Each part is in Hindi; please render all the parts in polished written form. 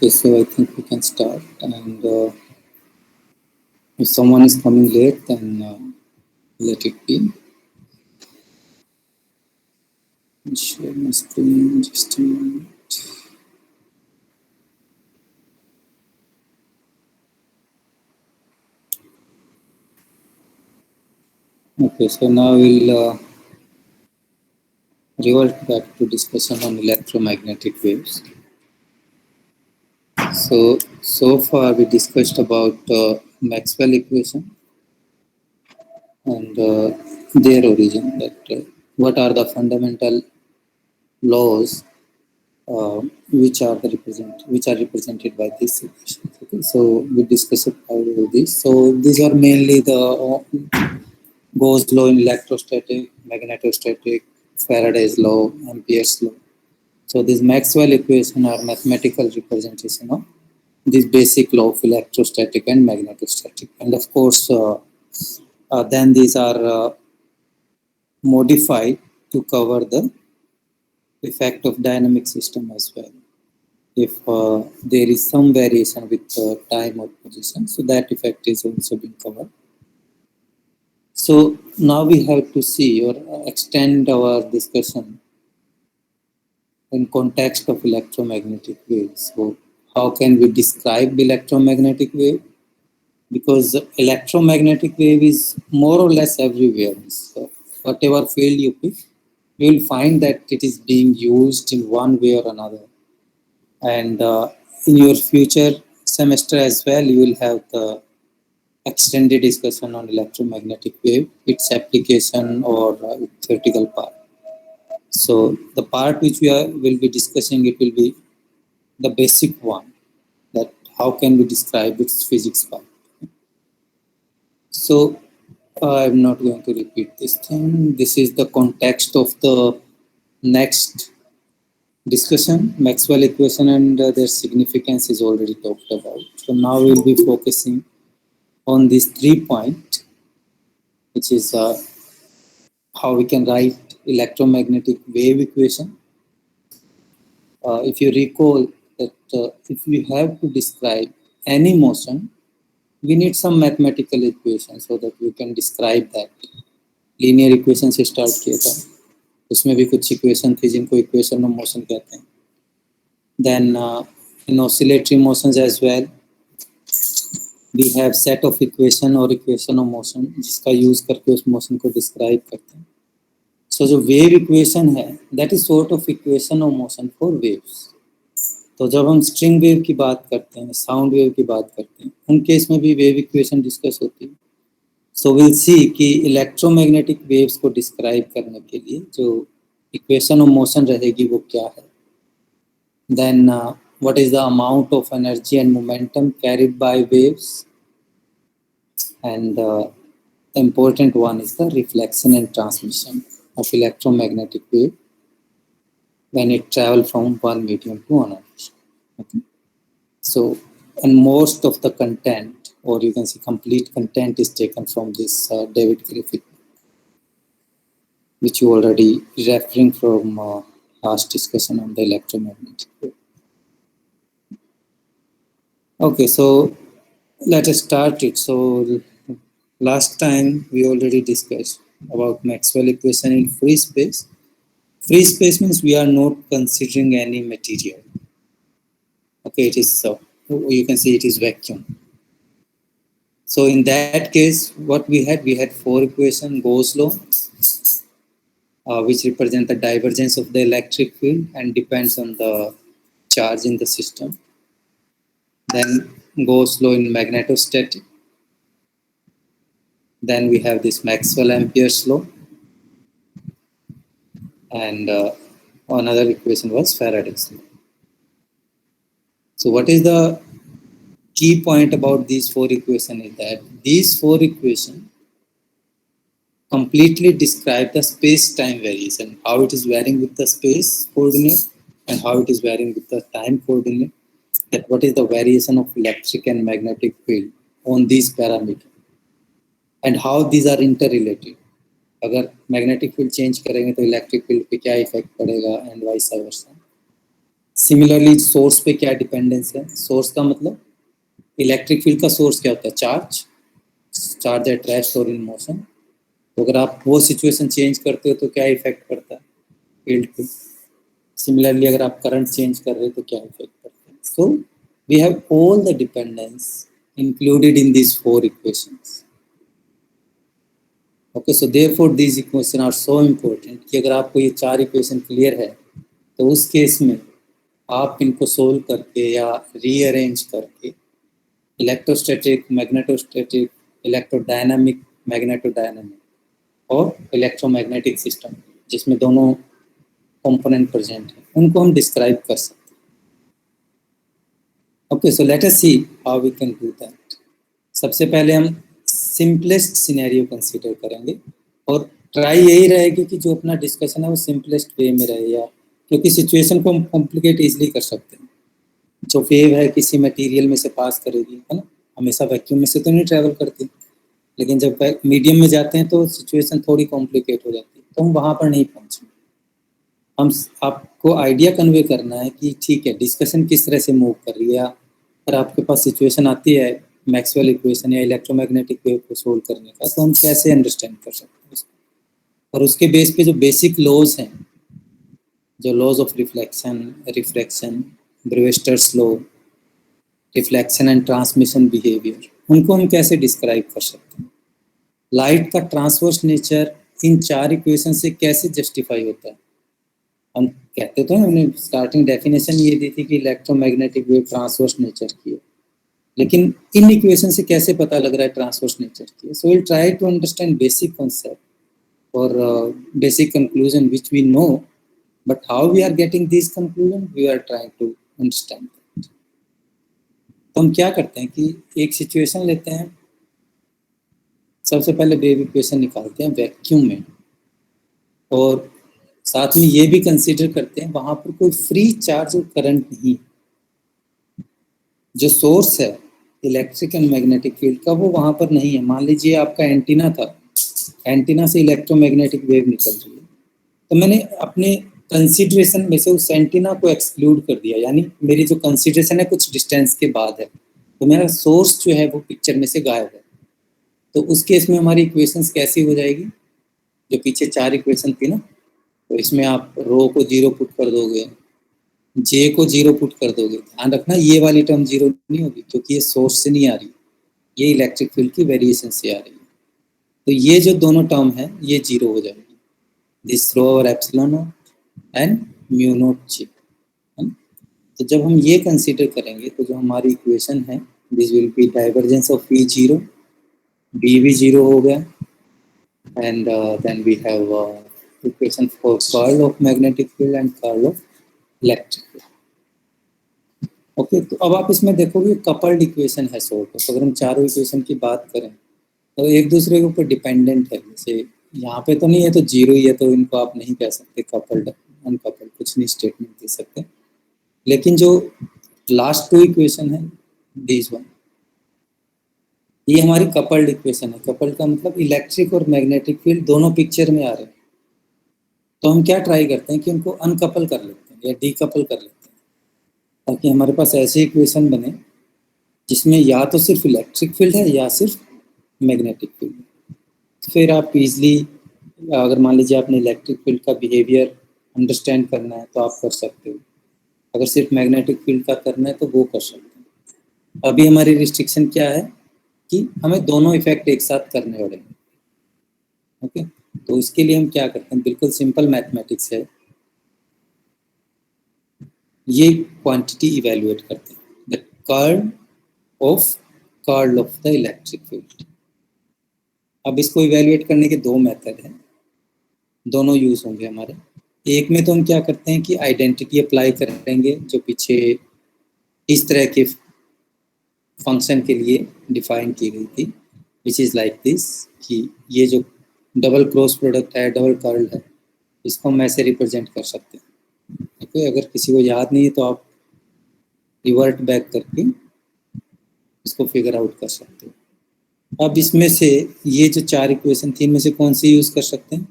Okay, so I think we can start. And if someone is coming late, then let it be. Share my screen just a moment. Okay, so now we'll revert back to discussion on electromagnetic waves. So far we discussed about Maxwell equation and their origin. That what are the fundamental laws which are represented by this equation. Okay, so we discussed about all this. So these are mainly the Gauss law in electrostatic, magnetostatic, Faraday's law, Ampere's law. So these Maxwell equation are mathematical representation of this basic law of electrostatic and magnetostatic. And of course, then these are modified to cover the effect of dynamic system as well. If there is some variation with time or position, so that effect is also being covered. So now we have to see or extend our discussion in context of electromagnetic waves. So how can we describe the electromagnetic wave? Because electromagnetic wave is more or less everywhere. So whatever field you pick, you will find that it is being used in one way or another. And in your future semester as well, you will have the extended discussion on electromagnetic wave, its application or its theoretical part. So the part which will be discussing, it will be the basic one, that how can we describe its physics part. So I'm not going to repeat this thing. This is the context of the next discussion. Maxwell equation and their significance is already talked about. So now we'll be focusing on these 3 points, which is how we can write electromagnetic wave equation. If you recall that if we have to describe any motion, we need some mathematical equation so that we can describe that. Linear equation से start किया था, उसमें भी कुछ equation थी जिनको equation of motion कहते हैं. Then in oscillatory motions as well, we have set of equation or equation of motion जिसका use करके उस motion को describe करते हैं. So जो wave equation है, that is sort of equation of motion for waves. तो जब हम स्ट्रिंग वेव की बात करते हैं, साउंड वेव की बात करते हैं, उन केस में भी वेव इक्वेशन डिस्कस होती है. सो विल सी कि इलेक्ट्रोमैग्नेटिक वेव्स को डिस्क्राइब करने के लिए जो इक्वेशन ऑफ मोशन रहेगी वो क्या है. Then what is the amount of energy and momentum carried by waves, and important one is the reflection and transmission of electromagnetic wave when it travel from one medium to another. Okay. So, and most of the content, or you can say complete content, is taken from this David Griffith, which you already referring from last discussion on the electromagnetic wave. Okay, so let us start it. So last time we already discussed about Maxwell equation in free space. Free space means we are not considering any material. Okay, it is so. You can see it is vacuum. So in that case, what we had 4 equations, Gauss law, which represent the divergence of the electric field and depends on the charge in the system. Then Gauss law in magnetostatic. Then we have this Maxwell Ampere's law, and another equation was Faraday's law. So what is the key point about these 4 equations is that these 4 equations completely describe the space-time variation, how it is varying with the space coordinate and how it is varying with the time coordinate, that what is the variation of electric and magnetic field on these parameters and how these are interrelated. अगर magnetic field change करेंगे तो electric field पे क्या effect पड़ेगा and vice versa. Similarly source पे क्या डिपेंडेंस है? सोर्स का मतलब इलेक्ट्रिक फील्ड का सोर्स क्या होता है? चार्ज एट रेस्ट और इन मोशन। तो अगर आप वो सिचुएशन चेंज करते हो तो क्या इफेक्ट पड़ता है फील्ड पे? सिमिलरली अगर आप करंट चेंज कर रहे हो तो क्या इफेक्ट पड़ता है? So we have all the dependence included in this four equations. Okay, so therefore these equation are so important कि अगर आपको ये चार इक्वेशन क्लियर है तो उस केस में आप इनको सोल्व करके या रीअरेंज करके इलेक्ट्रोस्टैटिक, मैग्नेटोस्टैटिक, इलेक्ट्रोडायनामिक, मैग्नेटोडायनामिक और इलेक्ट्रोमैग्नेटिक सिस्टम जिसमें दोनों कंपोनेंट प्रेजेंट है उनको हम डिस्क्राइब कर सकते हैं। Okay, so let us see how we can do that. सबसे पहले हम सिंपलेस्ट सिनेरियो कंसीडर करेंगे और ट्राई यही रहेगी कि जो अपना डिस्कशन है वो सिंपलेस्ट वे में रहे, या क्योंकि सिचुएशन को हम कॉम्प्लिकेट इजीली कर सकते हैं। जो वेव है किसी मटेरियल में से पास करेगी, है ना, हमेशा वैक्यूम में से तो नहीं ट्रैवल करती, लेकिन जब मीडियम में जाते हैं तो सिचुएशन थोड़ी कॉम्प्लिकेट हो जाती है, तो हम वहाँ पर नहीं पहुँचे। हम आपको आइडिया कन्वे करना है कि ठीक है डिस्कशन किस तरह से मूव कर रही है। अगर आपके पास सिचुएशन आती है मैक्सवेल इक्वेशन या इलेक्ट्रोमैग्नेटिक वेव को सोल्व करने का, तो हम कैसे अंडरस्टैंड कर सकते हैं उसको, और उसके बेस पे जो बेसिक लॉज हैं, जो laws of reflection, refraction, Brewster's law, reflection and transmission behaviour, उनको हम कैसे डिस्क्राइब कर सकते हैं। लाइट का ट्रांसवर्स नेचर इन चार इक्वेशन से कैसे जस्टिफाई होता है। हम कहते तो हमने स्टार्टिंग डेफिनेशन ये दी थी कि इलेक्ट्रोमैग्नेटिक वेव ट्रांसवर्स नेचर की है, लेकिन इन इक्वेशन से कैसे पता लग रहा है ट्रांसवर्स नेचर की है। So will try to understand basic concept और basic conclusion which we know, but how we are getting this conclusion we are trying to understand. तो हम क्या करते हैं कि एक सिचुएशन लेते हैं, सबसे पहले वेव इक्वेशन निकालते हैं वैक्यूम में, और साथ में ये भी कंसीडर करते हैं वहां पर कोई फ्री चार्ज और करंट नहीं, जो सोर्स है इलेक्ट्रिक एंड मैग्नेटिक फील्ड का वो वहां पर नहीं है। मान लीजिए आपका एंटीना था, एंटीना से इलेक्ट्रोमैग्नेटिक वेव निकल रही है, तो मैंने अपने कंसीडरेशन में से उस एंटीना को एक्सक्लूड कर दिया, यानी मेरी जो कंसीडरेशन है कुछ डिस्टेंस के बाद है, तो मेरा सोर्स जो है वो पिक्चर में से गायब है। तो उस केस में हमारी इक्वेशंस कैसी हो जाएगी, जो पीछे चार इक्वेशन थी ना, तो इसमें आप रो को 0 पुट कर दोगे, जे को 0 पुट कर दोगे। ध्यान रखना ये वाली टर्म 0 नहीं होगी क्योंकि ये सोर्स से नहीं आ रही, ये इलेक्ट्रिक फील्ड की वेरिएशन से आ रही है। तो ये जो दोनों टर्म है ये 0 हो जाएगी, दिस रो और epsilon naught and mu naught जी। तो जब हम ये कंसीडर करेंगे तो जो हमारी इक्वेशन है this will be divergence of V 0, B भी 0 हो गया, and then we have equation for curl of magnetic field and curl of electric field. Okay, तो अब आप इसमें देखोगे कपल्ड इक्वेशन है सॉल्व। तो अगर हम चारों इक्वेशन की बात करें तो एक दूसरे के ऊपर डिपेंडेंट है, जैसे यहाँ पे तो नहीं है तो 0 ही है, तो इनको आप नहीं कह सकते कपल्ड अनकपल्ड, कुछ नहीं स्टेटमेंट दे सकते। लेकिन जो लास्ट टू इक्वेशन है दिस वन, ये हमारी कपल्ड इक्वेशन है। कपल्ड का मतलब इलेक्ट्रिक और मैग्नेटिक फील्ड दोनों पिक्चर में आ रहे हैं, तो हम क्या ट्राई करते हैं कि उनको अनकपल कर लेते हैं या डीकपल कर लेते हैं, ताकि हमारे पास ऐसी इक्वेशन बने जिसमें या तो सिर्फ इलेक्ट्रिक फील्ड है या सिर्फ मैग्नेटिक फील्ड है। फिर आप इजली, अगर मान लीजिए आपने इलेक्ट्रिक फील्ड का बिहेवियर अंडरस्टैंड करना है तो आप कर सकते हो, अगर सिर्फ मैग्नेटिक फील्ड का करना है तो वो कर सकते हैं। अभी हमारी रिस्ट्रिक्शन क्या है कि हमें दोनों इफेक्ट एक साथ करने पड़ेंगे। ओके, तो इसके लिए हम क्या करते हैं, बिल्कुल सिंपल मैथमेटिक्स है, ये क्वांटिटी इवेल्युएट करते हैं, the curl of the electric field. अब इसको इवेल्युएट करने के दो मेथड हैं, दोनों यूज होंगे हमारे। एक में तो हम क्या करते हैं कि आइडेंटिटी अप्लाई करेंगे जो पीछे इस तरह के फंक्शन के लिए डिफाइन की गई थी, विच इज़ लाइक दिस, कि ये जो डबल क्रॉस प्रोडक्ट है, डबल कर्ल है, इसको हम ऐसे रिप्रेजेंट कर सकते हैं। ओके, अगर किसी को याद नहीं है तो आप रिवर्ट बैक करके इसको फिगर आउट कर सकते हो। अब इसमें से ये जो चार इक्वेशन थी इनमें से कौन सी यूज़ कर सकते हैं,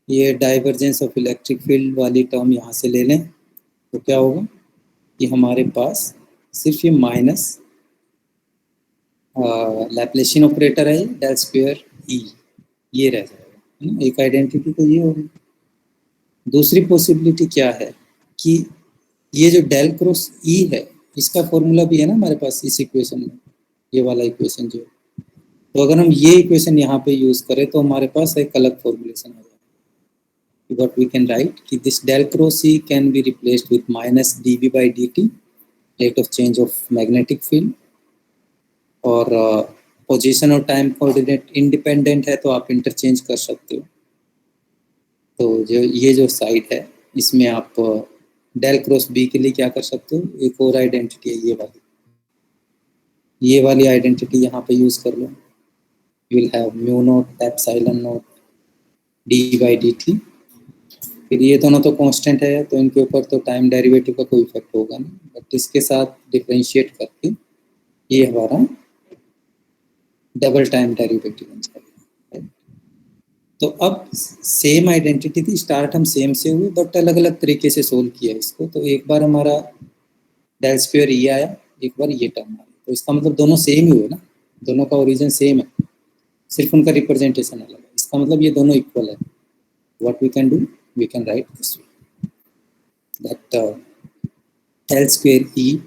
ये डाइवर्जेंस ऑफ इलेक्ट्रिक फील्ड वाली टर्म यहाँ से ले लें, तो क्या होगा कि हमारे पास सिर्फ ये माइनस लैप्लेशियन ऑपरेटर है डेल स्क्वायर ई, ये रह जाएगा, है ना। एक आइडेंटिटी तो ये होगी। दूसरी पॉसिबिलिटी क्या है कि ये जो डेल क्रॉस ई है इसका फॉर्मूला भी है ना हमारे पास इस इक्वेशन में, ये वाला इक्वेशन जो, तो अगर हम ये इक्वेशन यहाँ पे यूज करें तो हमारे पास एक अलग फॉर्मुलेशन आ जाएगा। What we can write कि this del cross E can be replaced with minus dB by dt, rate of change of magnetic field, और पोजीशन और टाइम कोऑर्डिनेट इंडिपेंडेंट है तो आप इंटरचेंज कर सकते हो। तो जो ये जो साइड है इसमें आप डेल क्रॉस बी के लिए क्या कर सकते हो, एक और आइडेंटिटी है ये वाली आइडेंटिटी यहाँ पे यूज कर लो। You will have mu naught epsilon naught d by d t. फिर ये दोनों तो कांस्टेंट है तो इनके ऊपर तो टाइम डेरिवेटिव का कोई इफेक्ट होगा नहीं, बट इसके साथ डिफरेंशिएट करके ये हमारा डबल टाइम डेरिवेटिव बन जाएगा। तो अब सेम आइडेंटिटी थी, स्टार्ट हम सेम से हुए बट अलग अलग तरीके से सोल्व किया इसको। तो एक बार हमारा डेल स्क्वायर ये आया, एक बार ये टर्म आया, तो इसका मतलब दोनों सेम ही हुए ना, दोनों का ओरिजिन सेम है, सिर्फ उनका रिप्रेजेंटेशन अलग है। इसका मतलब ये दोनों इक्वल है। What we can do, we can write this that del square E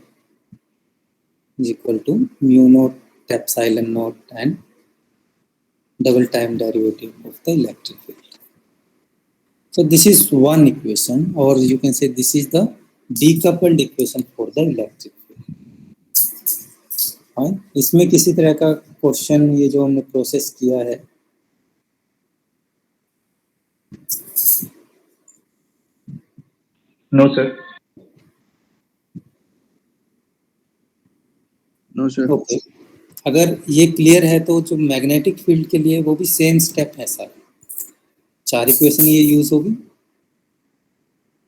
is equal to mu naught epsilon naught and double time derivative of the electric field. So this is one equation, or you can say this is the decoupled equation for the electric field. हाँ, इसमें किसी तरह का क्वेश्चन ये जो हमने प्रोसेस किया है, no sir. No sir. Okay, अगर ये क्लियर है तो जो मैग्नेटिक फील्ड के लिए वो भी सेम स्टेप है सर, चार इक्वेशन ये यूज होगी।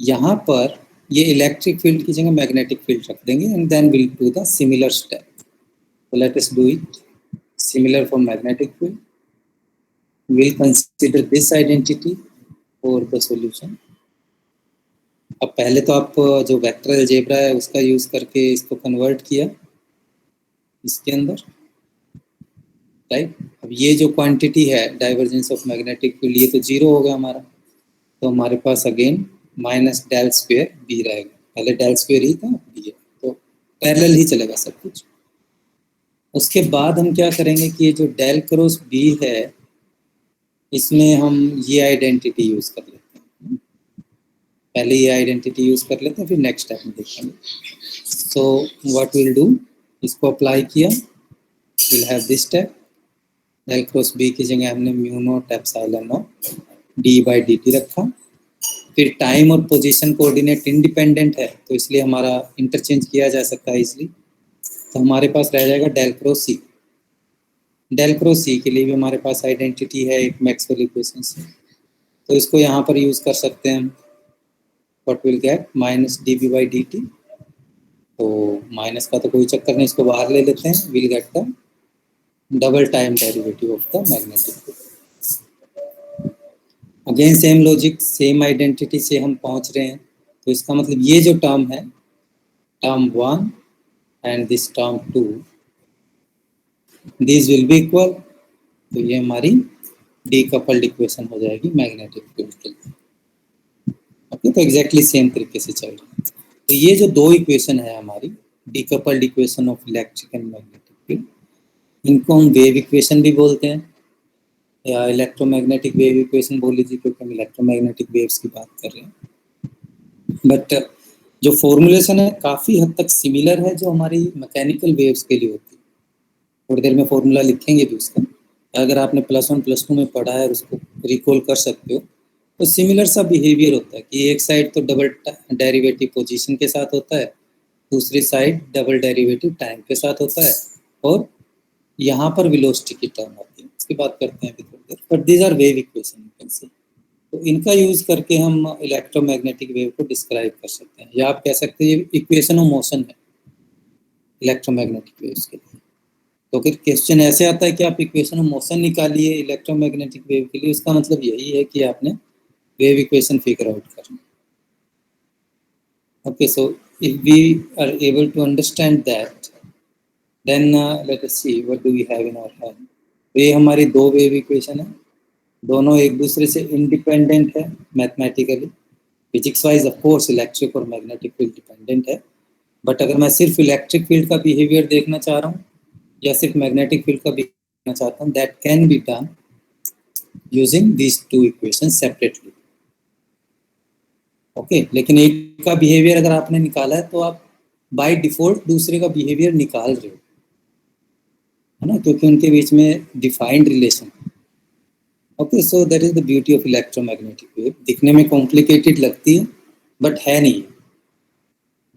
यहाँ पर ये इलेक्ट्रिक फील्ड की जगह मैग्नेटिक फील्ड रख देंगे and then will do the similar step. So let us do it similar for magnetic field. We'll consider this identity for the solution. अब पहले तो आप जो वेक्टर अलजेब्रा है उसका यूज करके इसको कन्वर्ट किया इसके अंदर, राइट। अब ये जो क्वांटिटी है डाइवर्जेंस ऑफ मैग्नेटिक फील्ड ये तो जीरो हो गया हमारा, तो हमारे पास again minus del square B रहेगा। पहले डेल स्क्वायर ही था, बी है, तो पैरेलल ही चलेगा सब कुछ। उसके बाद हम क्या करेंगे कि ये जो डेल क्रॉस बी है इसमें हम ये आइडेंटिटी यूज कर लेते हैं। पहले ये आइडेंटिटी यूज कर लेते हैं, फिर नेक्स्ट स्टेप में देखेंगे। सो व्हाट विल डू, इसको अप्लाई किया, will have this step, del cross B की जगह हमने mu naught epsilon naught d by d t रखा। फिर टाइम और पोजीशन कोऑर्डिनेट इंडिपेंडेंट है तो इसलिए हमारा इंटरचेंज किया जा सकता है इजिली। तो हमारे पास रह जाएगा डेल क्रॉस सी। डेल क्रॉस सी के लिए भी हमारे पास आइडेंटिटी है एक मैक्सवेल इक्वेशन से, तो इसको यहाँ पर यूज कर सकते हैं हम। What will get minus d B by d t, तो माइनस का तो कोई चक्कर नहीं, इसको बाहर ले लेते हैं। Will get the double time derivative of the magnetic field. Again same logic, same identity से हम पहुँच रहे हैं, तो इसका मतलब ये जो टर्म है, term 1 and this term 2, this will B equal, तो ये हमारी डीकपल्ड इक्वेशन हो जाएगी मैग्नेटिक फील्ड के लिए। ओके, तो एग्जैक्टली सेम तरीके से चल रहा है। तो ये जो दो इक्वेशन है हमारी decoupled equation of electric and magnetic field, इनको हम वेव इक्वेशन भी बोलते हैं या इलेक्ट्रोमैग्नेटिक वेव इक्वेशन बोल लीजिए, क्योंकि हम इलेक्ट्रोमैग्नेटिक वेव्स की बात कर रहे हैं। बट जो फॉर्मुलेशन है काफ़ी हद तक सिमिलर है जो हमारी मैकेनिकल वेव्स के लिए होती है। थोड़ी देर में फॉर्मूला लिखेंगे भी उसका, अगर आपने +1 +2 में पढ़ा है और उसको रिकॉल कर सकते हो, तो सिमिलर सा बिहेवियर होता है कि एक साइड तो डबल डेरिवेटिव पोजीशन के साथ होता है, दूसरी साइड डबल डेरिवेटिव टाइम के साथ होता है, और यहाँ पर वेलोसिटी की टर्म आती है, इसकी बात करते हैं अभी थोड़ी देर। But these are wave equation you can say, तो इनका यूज करके हम इलेक्ट्रोमैग्नेटिक वेव को डिस्क्राइब कर सकते हैं, या आप कह सकते हैं ये इक्वेशन ऑफ मोशन है इलेक्ट्रोमैग्नेटिक वेव्स के लिए। तो फिर क्वेश्चन ऐसे आता है कि आप इक्वेशन ऑफ मोशन निकालिए इलेक्ट्रोमैग्नेटिक वेव के लिए, उसका मतलब यही है कि आपने वेव इक्वेशन फिगर आउट करना। Okay, so if we are able to understand that, then let us see what do we have in our hand. तो ये हमारी दो वेव इक्वेशन है, दोनों एक दूसरे से इंडिपेंडेंट है mathematically. Physics wise of course electric और मैग्नेटिक फील्ड डिपेंडेंट है, बट अगर मैं सिर्फ इलेक्ट्रिक फील्ड का बिहेवियर देखना चाह रहा हूँ या सिर्फ मैग्नेटिक फील्ड का देखना चाहता हूँ, that can be done using these two equation separately. Okay, लेकिन एक का बिहेवियर अगर आपने निकाला है तो आप बाय डिफॉल्ट दूसरे का बिहेवियर निकाल रहे हो, है ना, क्योंकि उनके बीच में defined relation. Okay, so that is the beauty of electromagnetic wave. दिखने में कॉम्प्लिकेटेड लगती है बट है नहीं.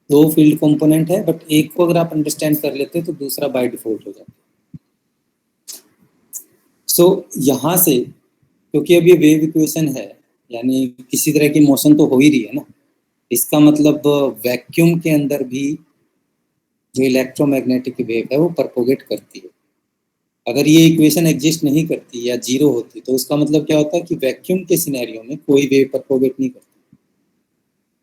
दो फील्ड कंपोनेंट है, बट एक को अगर आप अंडरस्टैंड कर लेते हो तो दूसरा बाय डिफॉल्ट हो जाता है. सो यहाँ से, क्योंकि अब ये वेव इक्वेशन है, यानी किसी तरह की मोशन तो हो ही रही है ना, इसका मतलब वैक्यूम के अंदर भी जो इलेक्ट्रोमैग्नेटिक वेव है वो परपोगेट करती है. अगर ये इक्वेशन एग्जिस्ट नहीं करती या जीरो होती तो उसका मतलब क्या होता है कि वैक्यूम के सिनेरियो में कोई वेव परपोगेट नहीं करती.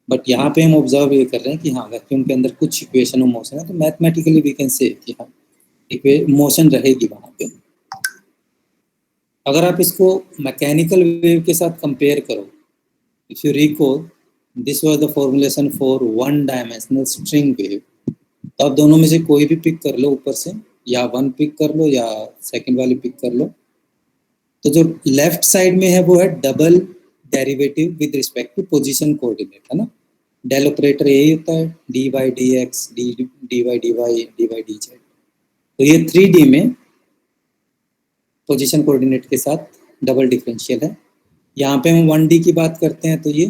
बट यहाँ पे हम ऑब्जर्व ये कर रहे हैं कि हाँ, वैक्यूम के अंदर कुछ इक्वेशन ऑफ मोशन है, तो मैथमेटिकली वी कैन से कि हाँ, मोशन रहेगी वहाँ पे. अगर आप इसको मैकेनिकल वेव के साथ कंपेयर करो, if you recall, this was the formulation for one dimensional string wave. तो आप दोनों में से कोई भी पिक कर लो ऊपर से, या वन पिक कर लो या सेकंड वाली पिक कर लो. तो जो लेफ्ट साइड में है वो है double derivative with respect to position coordinate, है ना. डेल ऑपरेटर यही होता है, d by d x, d by d y, d by d z. तो ये 3D में पोजीशन कोऑर्डिनेट के साथ डबल डिफरेंशियल है. यहाँ पे हम 1D की बात करते हैं तो ये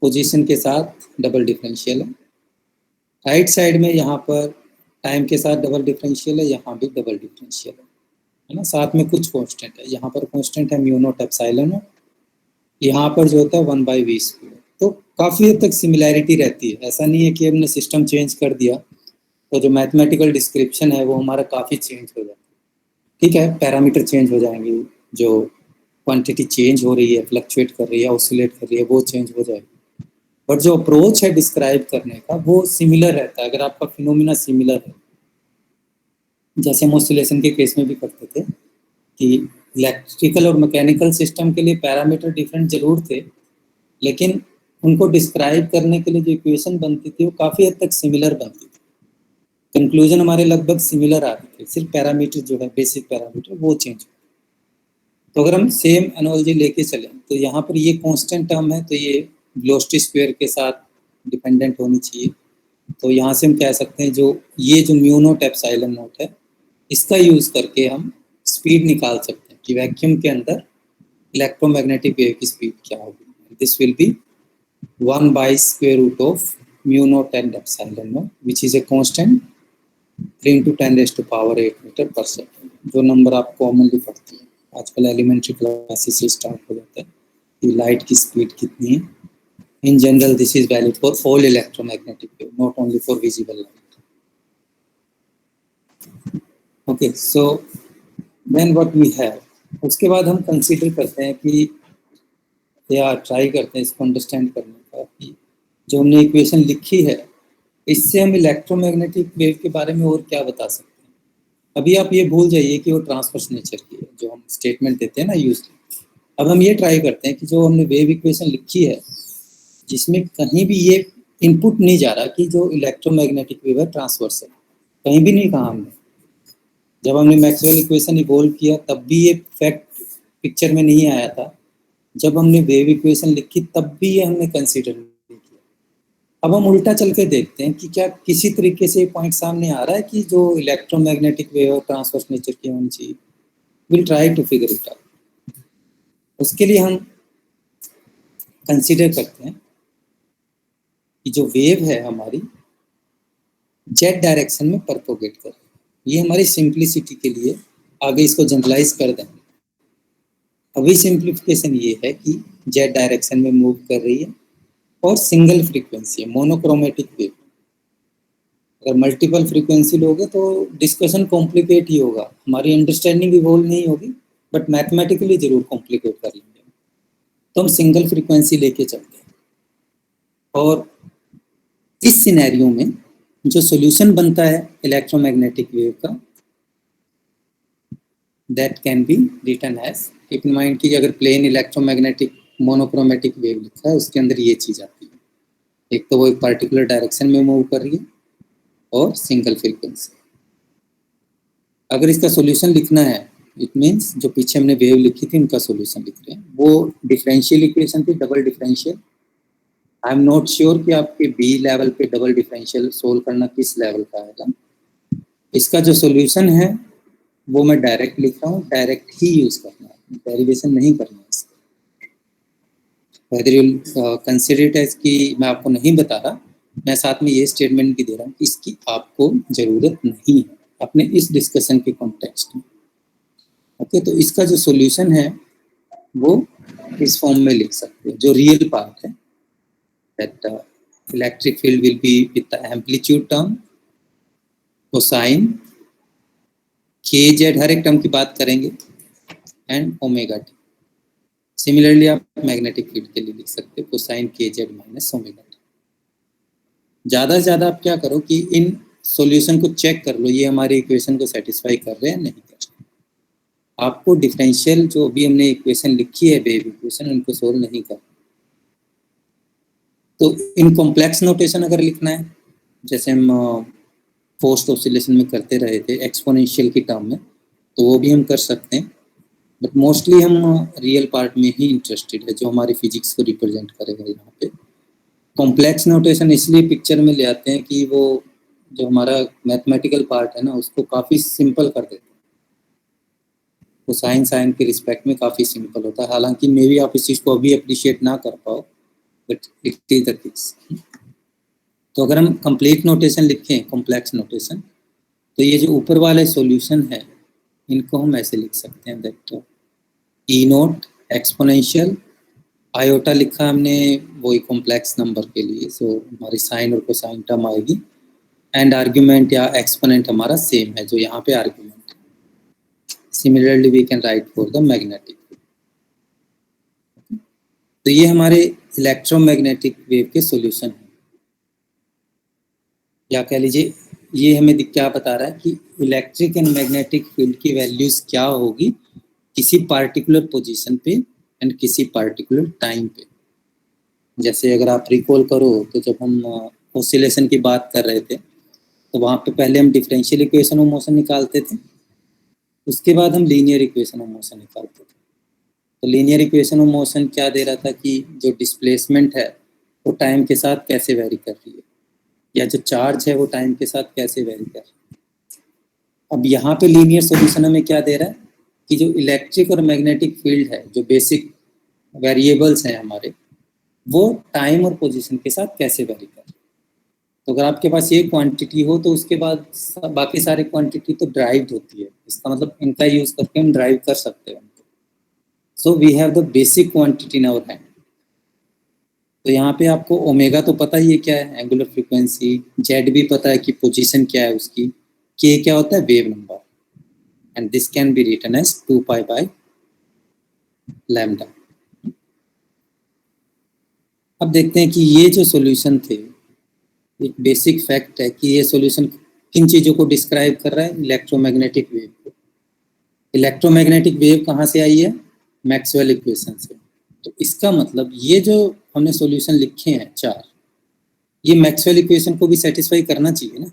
पोजीशन के साथ डबल डिफरेंशियल है. राइट साइड में यहाँ पर टाइम के साथ डबल डिफरेंशियल है, यहाँ भी डबल डिफरेंशियल है ना. साथ में कुछ कांस्टेंट है, यहाँ पर कांस्टेंट है म्यू नॉट एप्सिलॉन, यहाँ पर जो होता है 1/v². तो काफ़ी हद तक सिमिलैरिटी रहती है. ऐसा नहीं है कि हमने सिस्टम चेंज कर दिया तो जो मैथमेटिकल डिस्क्रिप्शन है वो हमारा काफ़ी चेंज हो जाता है. ठीक है, पैरामीटर चेंज हो जाएंगे, जो क्वांटिटी चेंज हो रही है, फ्लक्चुएट कर रही है, ऑसिलेट कर रही है, वो चेंज हो जाएगी, बट जो अप्रोच है डिस्क्राइब करने का वो सिमिलर रहता है. अगर आपका फिनोमिना सिमिलर है, जैसे हम ऑसिलेशन के केस में भी करते थे कि इलेक्ट्रिकल और मैकेनिकल सिस्टम के लिए पैरामीटर डिफरेंट जरूर थे, लेकिन उनको डिस्क्राइब करने के लिए जो इक्वेशन बनती थी वो काफ़ी हद तक सिमिलर बनती थी. कंक्लूजन हमारे लगभग सिमिलर आ रहे थे, सिर्फ पैरामीटर जो है, बेसिक पैरामीटर, वो चेंज हो. तो अगर हम सेम एनालॉजी लेके चलें तो यहाँ पर ये कांस्टेंट टर्म है, तो ये वेलोसिटी स्क्वायर के साथ डिपेंडेंट होनी चाहिए. तो यहाँ से हम कह सकते हैं जो ये जो म्यू नॉट एप्सिलॉन नॉट है, इसका यूज़ करके हम स्पीड निकाल सकते हैं कि वैक्यूम के अंदर इलेक्ट्रोमैग्नेटिक वेव की स्पीड क्या होगी. This will be 1/√of mu naught and epsilon naught, which is a constant 3 × 10⁸ metre per second. जो नंबर आप कॉमनली पढ़ती हैं आजकल, एलिमेंट्री क्लासेस से स्टार्ट हो जाता है कि लाइट की स्पीड कितनी है. In general this is valid for all electromagnetic wave, not only for visible light. Okay, so then what we have, उसके बाद हम कंसीडर करते हैं कि, या ट्राई करते हैं इसको अंडरस्टैंड करने का कि जो हमने इक्वेशन लिखी है इससे हम इलेक्ट्रोमैग्नेटिक वेव के बारे में और क्या बता सकते हैं. अभी आप ये भूल जाइए कि वो ट्रांसवर्स नेचर की है जो हम स्टेटमेंट देते हैं ना यूजली. अब हम ये ट्राई करते हैं कि जो हमने वेव इक्वेशन लिखी है जिसमें कहीं भी ये इनपुट नहीं जा रहा कि जो इलेक्ट्रोमैग्नेटिक वेव है ट्रांसवर्स है, कहीं भी नहीं कहा हमने. जब हमने मैक्सवेल इक्वेशन इवोल्व किया तब भी ये फैक्ट पिक्चर में नहीं आया था. जब हमने वेव इक्वेशन लिखी तब भी ये हमने कंसीडर नहीं किया. अब हम उल्टा चल के देखते हैं कि क्या किसी तरीके से पॉइंट सामने आ रहा है कि जो इलेक्ट्रोमैग्नेटिक वेव और ट्रांसवर्स नेचर की होनी चाहिए. Will try to figure it out. उसके लिए हम कंसीडर करते हैं कि जो वेव है हमारी जेड डायरेक्शन में परपोगेट कर रही है. ये हमारी सिंप्लिसिटी के लिए आगे इसको जनरलाइज कर देंगे. अभी सिंप्लीफिकेशन ये है कि जेड डायरेक्शन में मूव कर रही है और सिंगल फ्रीक्वेंसी है, मोनोक्रोमेटिक वेव. अगर मल्टीपल फ्रीक्वेंसी लोगे तो डिस्कशन कॉम्प्लिकेट ही होगा, हमारी अंडरस्टैंडिंग इवॉल्व नहीं होगी, बट मैथमेटिकली जरूर कॉम्प्लिकेट कर लेंगे. तो हम सिंगल फ्रीक्वेंसी लेके चलते हैं और इस सिनेरियो में जो सॉल्यूशन बनता है इलेक्ट्रोमैग्नेटिक वेव का, that can be written as, keep in mind कि अगर प्लेन इलेक्ट्रोमैग्नेटिक मोनोक्रोमेटिक वेव लिखा है उसके अंदर ये चीज आती है, एक तो वो एक पर्टिकुलर डायरेक्शन में मूव कर रही है और सिंगल फ्रीक्वेंसी। अगर इसका सॉल्यूशन लिखना है, इट मीन्स जो पीछे हमने वेव लिखी थी उनका सॉल्यूशन लिख रहे हैं, वो डिफरेंशियल इक्वेशन थी, double differential. I am not sure कि आपके बी लेवल पे डबल डिफरेंशियल सोल्व करना किस लेवल का आएगा। इसका जो सॉल्यूशन है वो मैं डायरेक्ट लिख रहा हूँ, डायरेक्ट ही यूज करना है, डेरिवेशन नहीं करना है इसका। Whether you consider it as कि मैं आपको नहीं बता रहा, मैं साथ में ये स्टेटमेंट भी दे रहा हूँ कि इसकी आपको जरूरत नहीं है अपने इस डिस्कशन के कॉन्टेक्स्ट में। ओके, तो इसका जो सॉल्यूशन है वो इस फॉर्म में लिख सकते हैं, जो रियल पार्ट है, that electric field will be with the amplitude term cosine के जेड, हर एक टर्म की बात करेंगे, एंड ओमेगा टी। सिमिलरली आप मैग्नेटिक फील्ड के लिए लिख सकते हो कोसाइन के जेड माइनस ओमेगा टी। ज़्यादा से ज़्यादा आप क्या करो कि इन सॉल्यूशन को चेक कर लो, ये हमारे इक्वेशन को सेटिस्फाई कर रहे हैं नहीं कर रहे। आपको डिफरेंशियल जो भी हमने इक्वेशन लिखी है वेव इक्वेशन, उनको सोल्व नहीं करना। तो इन कॉम्प्लेक्स नोटेशन अगर लिखना है, जैसे हम फोर्स्ड ऑसिलेशन में करते रहे थे एक्सपोनेंशियल की टर्म में, तो वो भी हम कर सकते हैं, बट मोस्टली हम रियल पार्ट में ही इंटरेस्टेड है जो हमारी फिजिक्स को रिप्रेजेंट करेगा। यहाँ पे कॉम्प्लेक्स नोटेशन इसलिए पिक्चर में ले आते हैं कि वो जो हमारा मैथमेटिकल पार्ट है ना उसको काफ़ी सिंपल कर देते हैं, वो साइन के रिस्पेक्ट में काफ़ी सिंपल होता है। हालांकि मे भी आप इस चीज़ को अभी अप्रिशिएट ना कर पाओ, but it is the case. तो अगर हम कंप्लीट नोटेशन लिखें, कॉम्प्लेक्स नोटेशन, तो ये जो ऊपर वाले सॉल्यूशन है इनको हम ऐसे लिख सकते हैं, that E note exponential, iota लिखा हमने वही कॉम्प्लेक्स नंबर के लिए, सो हमारी साइन और कोसाइन टर्म आएगी, एंड आर्ग्यूमेंट या एक्सपोनेंट हमारा सेम है जो यहाँ पे आर्ग्यूमेंट है। Similarly we can write for the magnetic. तो ये हमारे इलेक्ट्रोमैग्नेटिक वेव के सॉल्यूशन है, या कह लीजिए ये हमें क्या बता रहा है कि इलेक्ट्रिक एंड मैग्नेटिक फील्ड की वैल्यूज क्या होगी किसी पार्टिकुलर पोजीशन पे एंड किसी पार्टिकुलर टाइम पे। जैसे अगर आप रिकॉल करो तो जब हम ऑसिलेशन की बात कर रहे थे तो वहाँ पे पहले हम डिफरेंशियल इक्वेशन ऑफ मोशन निकालते थे, उसके बाद हम लीनियर इक्वेशन ऑफ मोशन निकालते थे। तो लीनियर इक्वेशन ऑफ मोशन क्या दे रहा था कि जो डिस्प्लेसमेंट है वो टाइम के साथ कैसे वेरी कर रही है, या जो चार्ज है वो टाइम के साथ कैसे वेरी कर रही है। अब यहाँ पे लीनियर सॉल्यूशन हमें क्या दे रहा है कि जो इलेक्ट्रिक और मैग्नेटिक फील्ड है, जो बेसिक वेरिएबल्स हैं हमारे, वो टाइम और पोजीशन के साथ कैसे वेरी कर रहे हैं। तो अगर आपके पास ये क्वांटिटी हो तो उसके बाद बाकी सारे क्वांटिटी तो ड्राइव्ड होती है, इसका मतलब इनका यूज करके हम ड्राइव कर सकते हैं। So we have the basic quantity in our hand. तो यहाँ पे आपको ओमेगा तो पता ही है क्या है, एंगुलर फ्रीक्वेंसी, जेड भी पता है कि पोजीशन क्या है उसकी, के क्या होता है wave number, and this can be written as 2 pi by lambda. अब देखते हैं कि ये जो सॉल्यूशन थे, एक बेसिक फैक्ट है कि ये सॉल्यूशन किन चीज़ों को डिस्क्राइब कर रहा है, इलेक्ट्रोमैग्नेटिक वेव को। इलेक्ट्रोमैग्नेटिक वेव कहाँ से आई है, मैक्सवेल इक्वेशन से। तो इसका मतलब ये जो हमने सॉल्यूशन लिखे हैं 4, ये मैक्सवेल इक्वेशन को भी सेटिस्फाई करना चाहिए ना,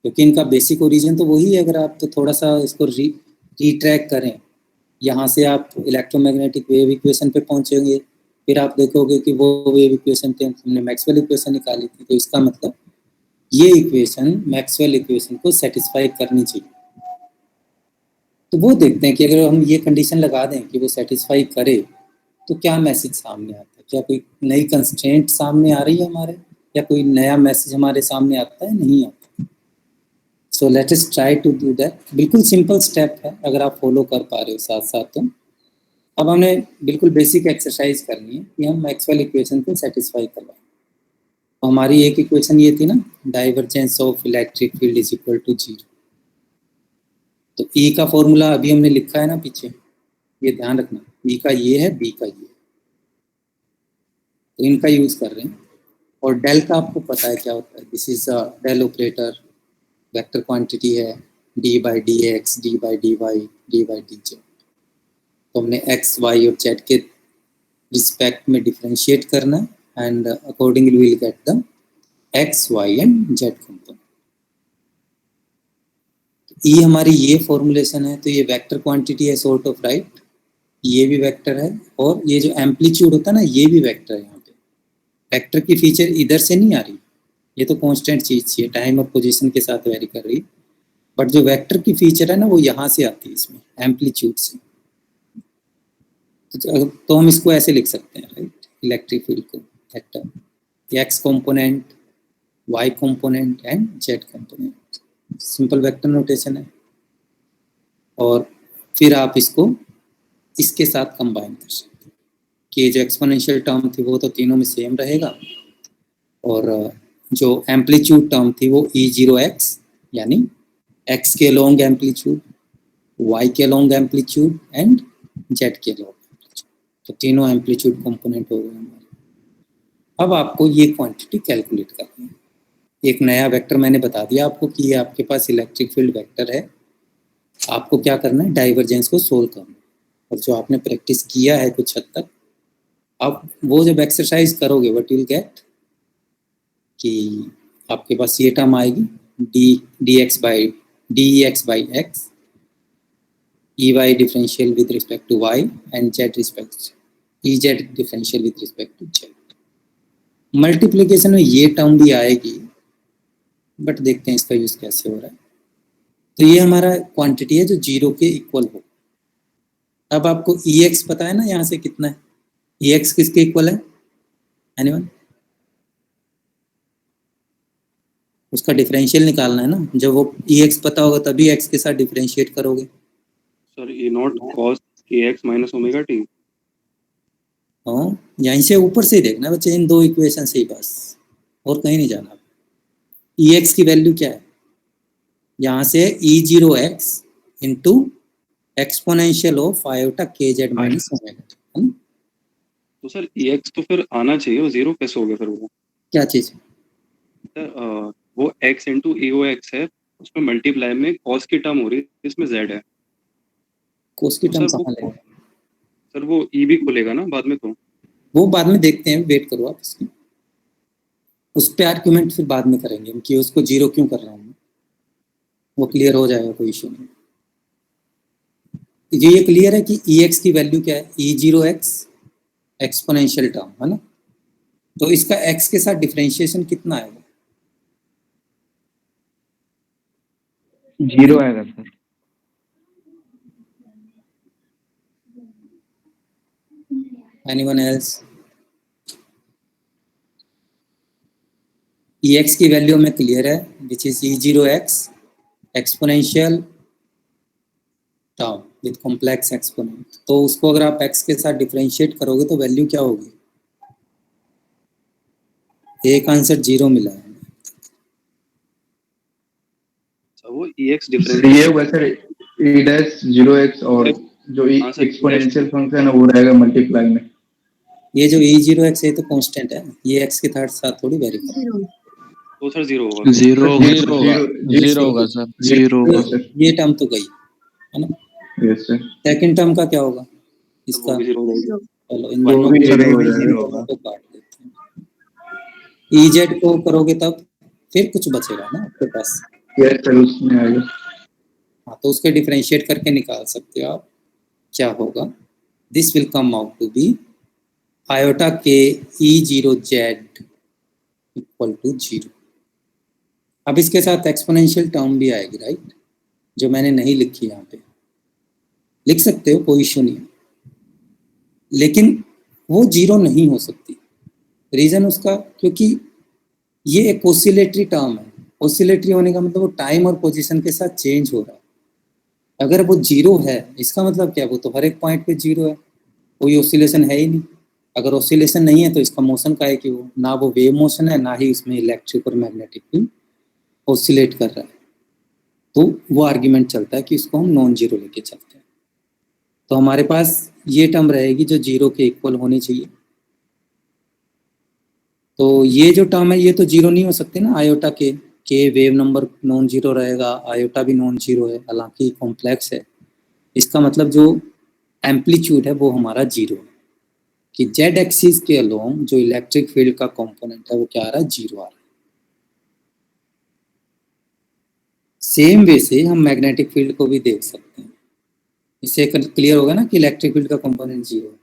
क्योंकि इनका बेसिक ओरिजिन तो वही है। अगर आप तो थोड़ा सा इसको रीट्रैक करें, यहाँ से आप इलेक्ट्रोमैग्नेटिक वेव इक्वेशन पे पहुंचेंगे, फिर आप देखोगे कि वो वेव इक्वेशन थे हमने मैक्सवेल इक्वेशन निकाली थी। तो इसका मतलब ये इक्वेशन मैक्सवेल इक्वेशन को सेटिस्फाई करनी चाहिए। तो वो देखते हैं कि अगर हम ये कंडीशन लगा दें कि वो सेटिस्फाई करे तो क्या मैसेज सामने आता है, क्या कोई नई कंस्ट्रेंट सामने आ रही है हमारे, या कोई नया मैसेज हमारे सामने आता है, नहीं आता। So let us try to do that. बिल्कुल सिंपल स्टेप है, अगर आप फॉलो कर पा रहे हो साथ साथ। तो अब हमें बिल्कुल बेसिक एक्सरसाइज करनी है कि हम मैक्सवेल इक्वेशन को सेटिस्फाई करवाएं। तो हमारी एक इक्वेशन ये थी ना, divergence of electric field is equal to 0। तो ई का फॉर्मूला अभी हमने लिखा है ना पीछे, ये ध्यान रखना, ई का ये है, बी का ये है, तो इनका यूज कर रहे हैं। और डेल का आपको पता है क्या होता है, this is a del operator, vector quantity है d by d x, d by d y, d by d z. तो हमने एक्स वाई और जेड के रिस्पेक्ट में डिफरेंशिएट करना है and accordingly will get the x y and z component. ये हमारी ये फॉर्मुलेशन है, तो ये वेक्टर क्वांटिटी है सॉर्ट ऑफ राइट, ये भी वेक्टर है और ये जो एम्पलीट्यूड होता है ना ये भी वेक्टर है। यहाँ पे वेक्टर की फीचर इधर से नहीं आ रही, ये तो कांस्टेंट चीज है, टाइम और पोजीशन के साथ वेरी कर रही, बट जो वेक्टर की फीचर है ना वो यहाँ से आती है, इसमें एम्पलीट्यूड से। तो हम इसको ऐसे लिख सकते हैं राइट, इलेक्ट्रिक फील्ड को vector x component, y component and z component, simple vector notation है। और फिर आप इसको इसके साथ कंबाइन कर सकते हैं कि जो एक्सपोनेंशियल टर्म थी वो तो तीनों में सेम रहेगा, और जो एम्पलीट्यूड टर्म थी वो E0x यानी x के लॉन्ग एम्पलीट्यूड, y के लॉन्ग एम्पलीट्यूड एंड z के लॉन्ग एम्पलीट्यूड, तो तीनों एम्पलीट्यूड कंपोनेंट हो गए हमारे। अब आपको ये क्वांटिटी कैलकुलेट करनी है। एक नया वेक्टर मैंने बता दिया आपको कि ये आपके पास इलेक्ट्रिक फील्ड वेक्टर है, आपको क्या करना है, डाइवर्जेंस को सोल्व करना है। और जो आपने प्रैक्टिस किया है कुछ हद तक, अब वो जब एक्सरसाइज करोगे व्हाट विल गेट कि आपके पास ये टर्म आएगी d x by x, E y differential with respect to y and z respect E z differential with respect to z. Multiplication में ये टर्म भी आएगी, बट देखते हैं इसका यूज कैसे हो रहा है। तो ये हमारा क्वांटिटी है जो 0 के इक्वल हो। अब आपको Ex पता है ना यहाँ से कितना है, Ex किसके इक्वल है, एनीवन? उसका डिफरेंशियल निकालना है ना, जब वो Ex पता होगा तभी x के साथ डिफरेंशिएट करोगे। Sir E0 cos kx minus omega T. हाँ, यहीं से ऊपर से ही देखना बच्चे, इन दो इक्वेशन से ही बस, और कहीं नहीं जाना। Ex की वैल्यू क्या है, यहाँ से E0x into exponential of iota के जेड माइनस ओमेगा, है ना? तो सर Ex तो फिर आना चाहिए, वो 0 कैसे हो गया फिर वो? क्या चीज? सर वो x इंटू EOX है, उसमें मल्टीप्लाई में cos की टर्म हो रही है, इसमें z है। कोस की तो टर्म सर कहाँ लेंगे? सर वो E भी खुलेगा ना बाद में, तो वो बाद में देखते हैं, वेट करो आप इसकी, उस पर आर्ग्यूमेंट फिर बाद में करेंगे कि उसको 0 क्यों कर रहा हूँ, वो क्लियर हो जाएगा, कोई इशू नहीं। ये क्लियर है कि Ex की वैल्यू क्या है, E0x एक्सपोनेंशियल टर्म है ना, तो इसका x के साथ डिफरेंशिएशन कितना आएगा? 0 आएगा सर। Anyone else? Ex की वैल्यू में क्लियर है, which is E0x exponential term with complex exponent, तो उसको अगर आप x के साथ डिफरेंशिएट करोगे तो वैल्यू क्या होगी? एक आंसर 0 मिला है। वो Ex डिफरेंस ये होगा सर e डैश 0x और जो एक्सपोनेंशियल फंक्शन है वो रहेगा मल्टीप्लाई में। ये जो E0x है तो कांस्टेंट है, ये x के साथ थोड़ी वेरी करेगा, तो सर 0 होगा। 0 होगा सर, 0 होगा सर। ये टर्म तो गई है ना। Yes sir. सेकंड टर्म का क्या होगा इसका? वो भी 0 होगा। चलो इन दोनों को काट देते हैं। EZ को करोगे तब फिर कुछ बचेगा ना आपके पास। यस सर, उसमें आएगा। हाँ, तो उसके डिफरेंशिएट करके निकाल सकते हो आप, क्या होगा, this will come out to be iota के E0z इक्वल टू 0। अब इसके साथ एक्सपोनेंशियल टर्म भी आएगी राइट, जो मैंने नहीं लिखी, यहाँ पे लिख सकते हो, कोई इशू नहीं है, लेकिन वो 0 नहीं हो सकती। रीजन उसका, क्योंकि ये एक ऑसिलेटरी टर्म है, ऑसिलेटरी होने का मतलब वो टाइम और पोजीशन के साथ चेंज हो रहा है। अगर वो 0 है इसका मतलब क्या, वो तो हर एक पॉइंट पे 0 है, कोई ऑसिलेशन है ही नहीं। अगर ऑसिलेशन नहीं है तो इसका मोशन का है कि वो ना वो वेव मोशन है, ना ही उसमें इलेक्ट्रिक और मैग्नेटिक फील्ड ऑसिलेट कर रहा है, तो वो आर्ग्यूमेंट चलता है कि इसको हम नॉन जीरो लेके चलते हैं। तो हमारे पास ये टर्म रहेगी जो 0 के इक्वल होनी चाहिए, तो ये जो टर्म है ये तो जीरो नहीं हो सकते ना, आयोटा के वेव नंबर नॉन जीरो रहेगा, आयोटा भी नॉन जीरो है, हालांकि कॉम्प्लेक्स है। इसका मतलब जो एम्पलीट्यूड है वो हमारा जीरो है, कि जेड एक्सिस के अलोंग जो इलेक्ट्रिक फील्ड का कंपोनेंट है वो क्या आ रहा है, जीरो आ रहा है। सेम वे से हम मैग्नेटिक फील्ड को भी देख सकते हैं। इससे क्लियर होगा ना कि इलेक्ट्रिक फील्ड का कंपोनेंट जीरो है।